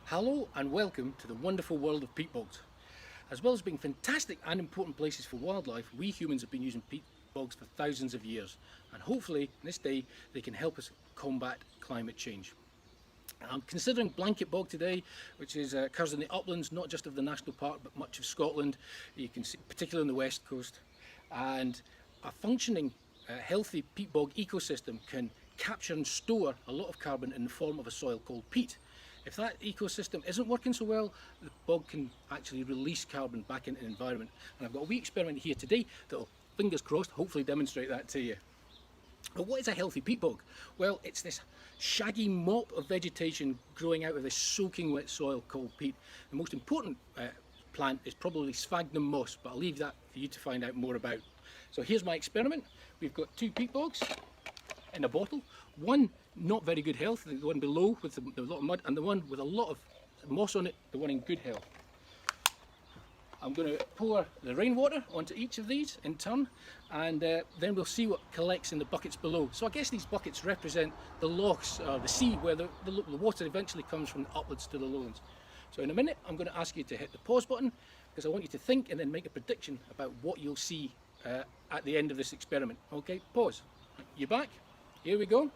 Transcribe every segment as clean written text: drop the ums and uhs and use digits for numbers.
Hello and welcome to the wonderful world of peat bogs. As well as being fantastic and important places for wildlife, we humans have been using peat bogs for thousands of years, and hopefully in this day they can help us combat climate change. I'm considering blanket bog today, which occurs in the uplands, not just of the national park but much of Scotland. You can see, particularly on the west coast, and a functioning healthy peat bog ecosystem can capture and store a lot of carbon in the form of a soil called peat. If that ecosystem isn't working so well, the bog can actually release carbon back into the environment. And I've got a wee experiment here today that will, fingers crossed, hopefully demonstrate that to you. But what is a healthy peat bog? Well, it's this shaggy mop of vegetation growing out of this soaking wet soil called peat. The most important plant is probably sphagnum moss, but I'll leave that for you to find out more about. So here's my experiment. We've got two peat bogs in a bottle, one not very good health, the one below with a lot of mud, and the one with a lot of moss on it, the one in good health. I'm going to pour the rainwater onto each of these in turn, and then we'll see what collects in the buckets below. So I guess these buckets represent the lochs, or the sea, where the water eventually comes from the uplands to the lowlands. So in a minute I'm going to ask you to hit the pause button, because I want you to think and then make a prediction about what you'll see at the end of this experiment. Okay, pause. You back? Here we go.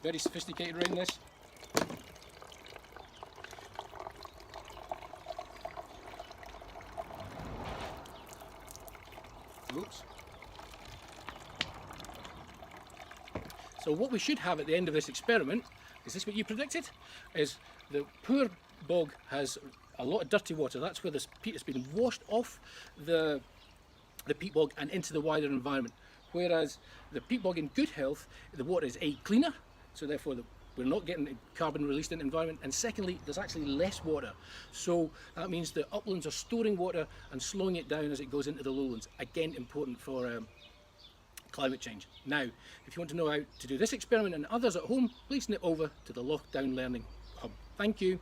Very sophisticated rain this. Oops. So what we should have at the end of this experiment, is this what you predicted? Is the poor bog has a lot of dirty water. That's where this peat has been washed off the peat bog and into the wider environment. Whereas the peat bog in good health, the water is A, cleaner, so therefore we're not getting carbon released in the environment, and secondly, there's actually less water. So that means the uplands are storing water and slowing it down as it goes into the lowlands. Again, important for climate change. Now, if you want to know how to do this experiment and others at home, please nip over to the Loch Down Learning Hub. Thank you.